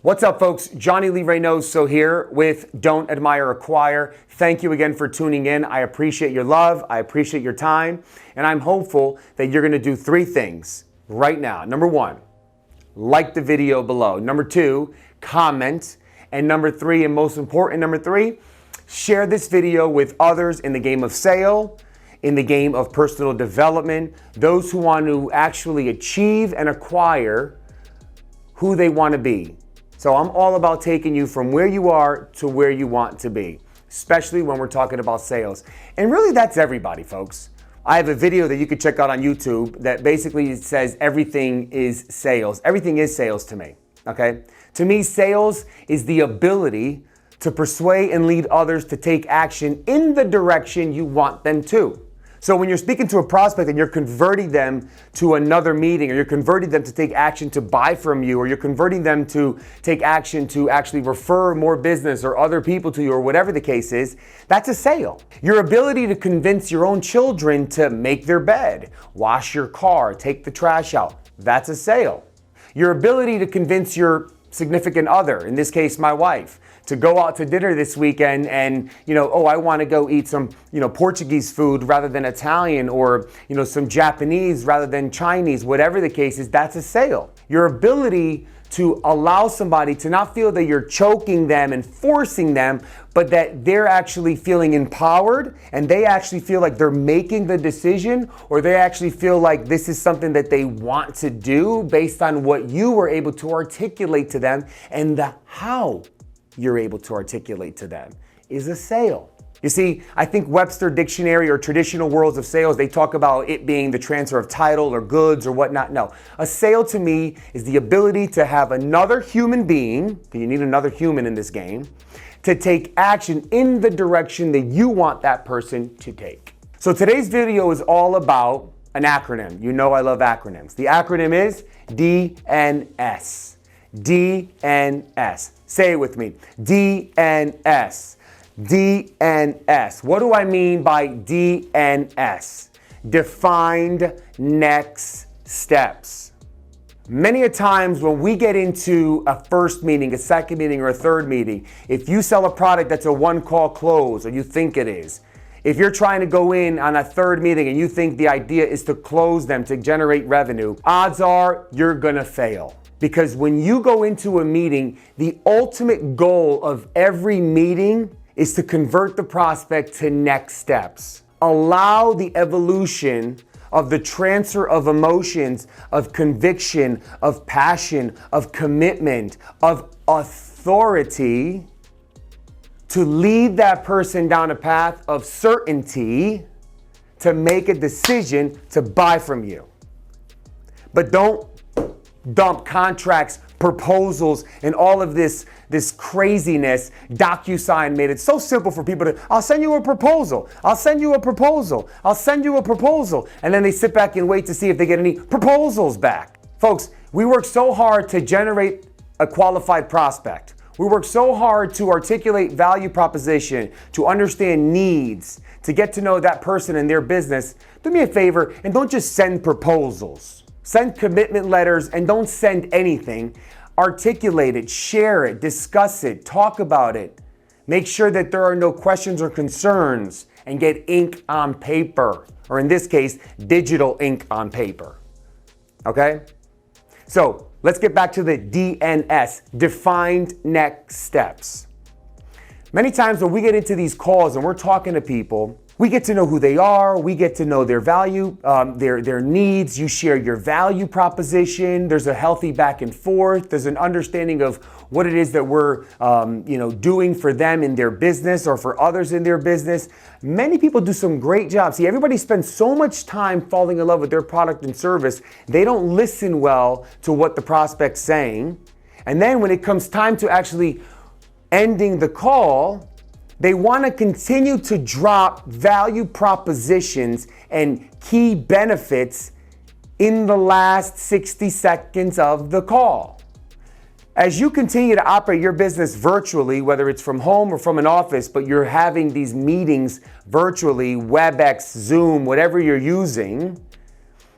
What's up, folks? Johnny Lee Reinoso here with Don't Admire, Acquire. Thank you again for tuning in. I appreciate your love. I appreciate your time. And I'm hopeful that you're going to do three things right now. Number one, like the video below. Number two, comment. And number three, and most important, number three, share this video with others in the game of sale, in the game of personal development, those who want to actually achieve and acquire who they want to be. So I'm all about taking you from where you are to where you want to be, especially when we're talking about sales. And really, that's everybody, folks. I have a video that you can check out on YouTube that basically says everything is sales. Everything is sales to me, okay? To me, sales is the ability to persuade and lead others to take action in the direction you want them to. So when you're speaking to a prospect and you're converting them to another meeting, or you're converting them to take action to buy from you, or you're converting them to take action to actually refer more business or other people to you, or whatever the case is, that's a sale. Your ability to convince your own children to make their bed, wash your car, take the trash out, that's a sale. Your ability to convince your significant other, in this case my wife, to go out to dinner this weekend and, I want to go eat some, Portuguese food rather than Italian, or, some Japanese rather than Chinese, whatever the case is, that's a sale. Your ability to allow somebody to not feel that you're choking them and forcing them, but that they're actually feeling empowered and they actually feel like they're making the decision, or they actually feel like this is something that they want to do based on what you were able to articulate to them, and the how you're able to articulate to them is a sale. You see, I think Webster Dictionary or traditional worlds of sales, they talk about it being the transfer of title or goods or whatnot. No, a sale to me is the ability to have another human being, you need another human in this game, to take action in the direction that you want that person to take. So today's video is all about an acronym. You know I love acronyms. The acronym is DNS. DNS. Say it with me. DNS. DNS. What do I mean by DNS? Defined next steps. Many a times when we get into a first meeting, a second meeting, or a third meeting, if you sell a product that's a one-call close, or you think it is, if you're trying to go in on a third meeting and you think the idea is to close them to generate revenue, odds are you're gonna fail. Because when you go into a meeting, the ultimate goal of every meeting is to convert the prospect to next steps. Allow the evolution of the transfer of emotions, of conviction, of passion, of commitment, of authority to lead that person down a path of certainty to make a decision to buy from you. But don't dump contracts, proposals, and all of this craziness. DocuSign made it so simple for people to, I'll send you a proposal. I'll send you a proposal. I'll send you a proposal. And then they sit back and wait to see if they get any proposals back. Folks, we work so hard to generate a qualified prospect. We work so hard to articulate value proposition, to understand needs, to get to know that person and their business. Do me a favor and don't just send proposals. Send commitment letters and don't send anything. Articulate it, share it, discuss it, talk about it. Make sure that there are no questions or concerns, and get ink on paper, or in this case, digital ink on paper. Okay? So let's get back to the DNS, defined next steps. Many times when we get into these calls and we're talking to people, we get to know who they are, we get to know their value, their needs, you share your value proposition, there's a healthy back and forth, there's an understanding of what it is that we're doing for them in their business or for others in their business. Many people do some great jobs. See, everybody spends so much time falling in love with their product and service, they don't listen well to what the prospect's saying. And then when it comes time to actually ending the call, they want to continue to drop value propositions and key benefits in the last 60 seconds of the call. As you continue to operate your business virtually, whether it's from home or from an office, but you're having these meetings virtually, WebEx, Zoom, whatever you're using,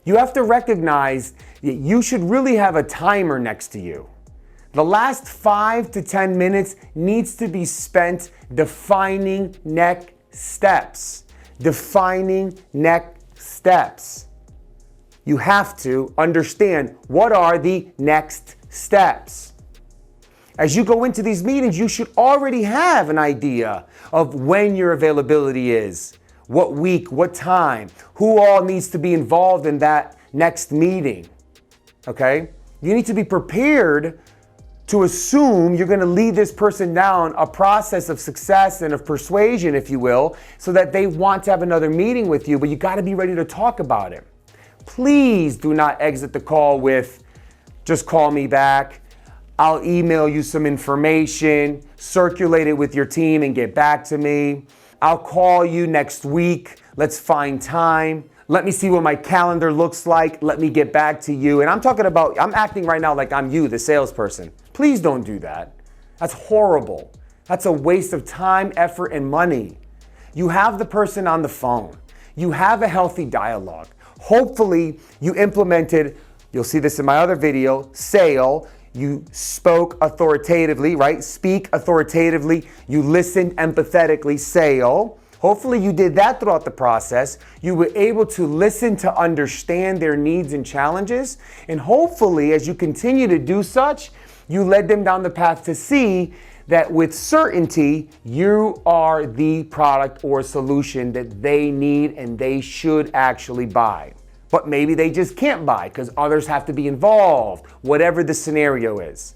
you have to recognize that you should really have a timer next to you. The last 5 to 10 minutes needs to be spent defining next steps. Defining next steps. You have to understand what are the next steps. As you go into these meetings, you should already have an idea of when your availability is, what week, what time, who all needs to be involved in that next meeting. Okay? You need to be prepared to assume you're going to lead this person down a process of success and of persuasion, if you will, so that they want to have another meeting with you, but you got to be ready to talk about it. Please do not exit the call with, just call me back. I'll email you some information, circulate it with your team and get back to me. I'll call you next week. Let's find time. Let me see what my calendar looks like. Let me get back to you. And I'm acting right now like I'm you, the salesperson. Please don't do that. That's horrible. That's a waste of time, effort, and money. You have the person on the phone. You have a healthy dialogue. Hopefully you implemented, you'll see this in my other video, SAIL. You spoke authoritatively, right? Speak authoritatively. You listened empathetically, SAIL. Hopefully you did that throughout the process. You were able to listen to understand their needs and challenges. And hopefully as you continue to do such, you led them down the path to see that with certainty, you are the product or solution that they need and they should actually buy. But maybe they just can't buy because others have to be involved, whatever the scenario is.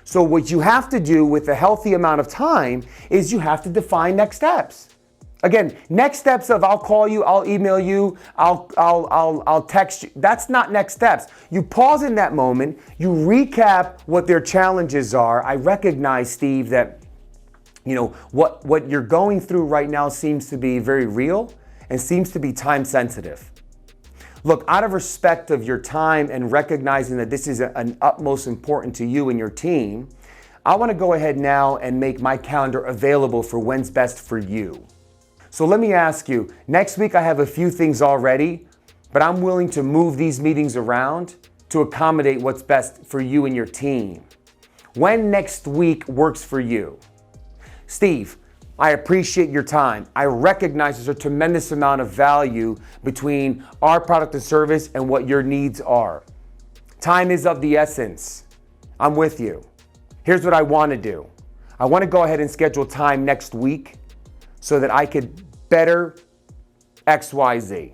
So what you have to do with a healthy amount of time is you have to define next steps. Again, next steps of I'll call you, I'll email you, I'll text you. That's not next steps. You pause in that moment, you recap what their challenges are. I recognize, Steve, that what you're going through right now seems to be very real and seems to be time sensitive. Look, out of respect of your time and recognizing that this is an utmost important to you and your team, I want to go ahead now and make my calendar available for when's best for you. So let me ask you, next week I have a few things already, but I'm willing to move these meetings around to accommodate what's best for you and your team. When next week works for you? Steve, I appreciate your time. I recognize there's a tremendous amount of value between our product and service and what your needs are. Time is of the essence. I'm with you. Here's what I want to do. I want to go ahead and schedule time next week so that I could better XYZ.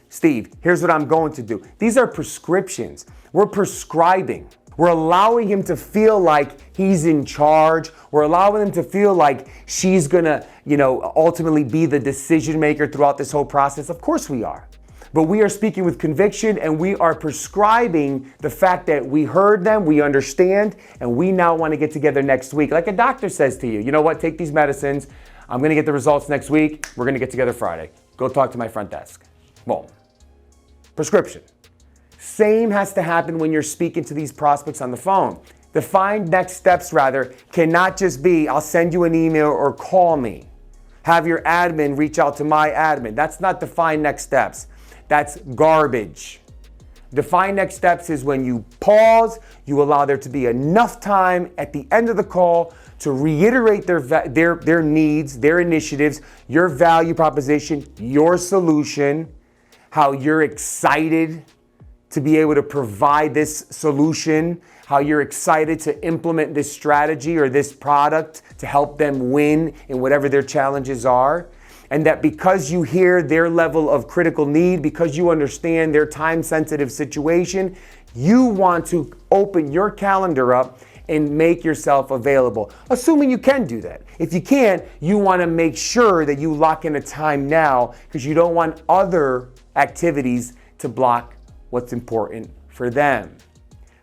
Steve, here's what I'm going to do. These are prescriptions. We're prescribing. We're allowing him to feel like he's in charge. We're allowing him to feel like she's gonna, ultimately be the decision maker throughout this whole process. Of course we are. But we are speaking with conviction and we are prescribing the fact that we heard them, we understand, and we now want to get together next week. Like a doctor says to you, you know what, take these medicines. I'm going to get the results next week. We're going to get together Friday. Go talk to my front desk. Boom. Prescription. Same has to happen when you're speaking to these prospects on the phone. Defined next steps, rather, cannot just be, I'll send you an email or call me. Have your admin reach out to my admin. That's not defined next steps. That's garbage. Defined next steps is when you pause, you allow there to be enough time at the end of the call to reiterate their needs, their initiatives, your value proposition, your solution, how you're excited to be able to provide this solution, how you're excited to implement this strategy or this product to help them win in whatever their challenges are. And that because you hear their level of critical need, because you understand their time-sensitive situation, you want to open your calendar up and make yourself available, assuming you can do that. If you can't, you want to make sure that you lock in a time now because you don't want other activities to block what's important for them.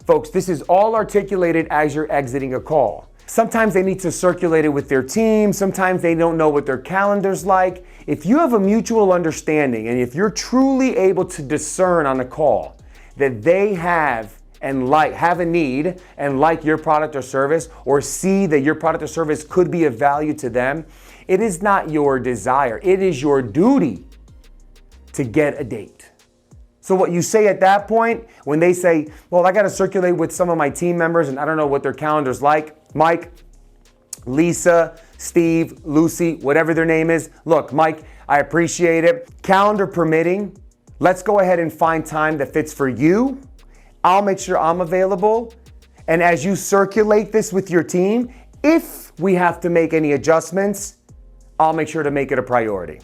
Folks, this is all articulated as you're exiting a call. Sometimes they need to circulate it with their team. Sometimes they don't know what their calendar's like. If you have a mutual understanding and if you're truly able to discern on a call that they have a need and like your product or service, or see that your product or service could be of value to them, it is not your desire. It is your duty to get a date. So what you say at that point, when they say, well, I got to circulate with some of my team members and I don't know what their calendar's like. Mike, Lisa, Steve, Lucy, whatever their name is. Look, Mike, I appreciate it. Calendar permitting, let's go ahead and find time that fits for you. I'll make sure I'm available. And as you circulate this with your team, if we have to make any adjustments, I'll make sure to make it a priority.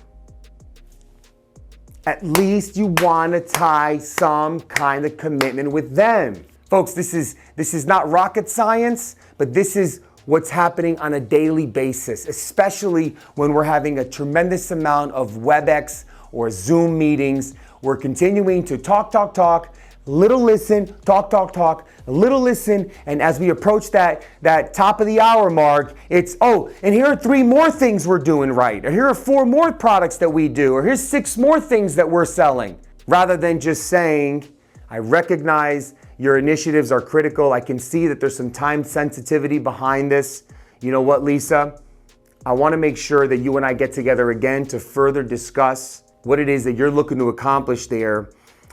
At least you want to tie some kind of commitment with them. Folks, this is not rocket science, but this is what's happening on a daily basis, especially when we're having a tremendous amount of WebEx or Zoom meetings. We're continuing to talk, little listen, talk, little listen, and as we approach that top of the hour mark, it's, oh, and here are 3 more things we're doing right, or here are 4 more products that we do, or here's 6 more things that we're selling, rather than just saying, I recognize your initiatives are critical. I can see that there's some time sensitivity behind this. You know what, Lisa? I want to make sure that you and I get together again to further discuss what it is that you're looking to accomplish there.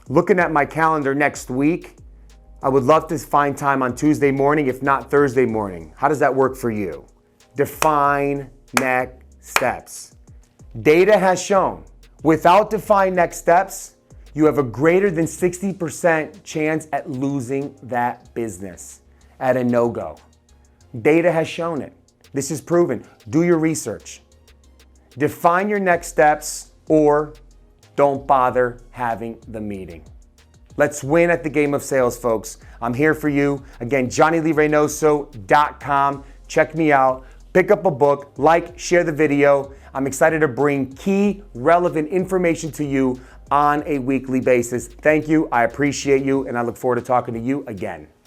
Looking at my calendar next week, I would love to find time on Tuesday morning, if not Thursday morning. How does that work for you? Define next steps. Data has shown, without defined next steps, you have a greater than 60% chance at losing that business at a no-go. Data has shown it. This is proven. Do your research. Define your next steps or don't bother having the meeting. Let's win at the game of sales, folks. I'm here for you. Again, JohnnyLeeReinoso.com. Check me out. Pick up a book, like, share the video. I'm excited to bring key, relevant information to you on a weekly basis. Thank you. I appreciate you, and I look forward to talking to you again.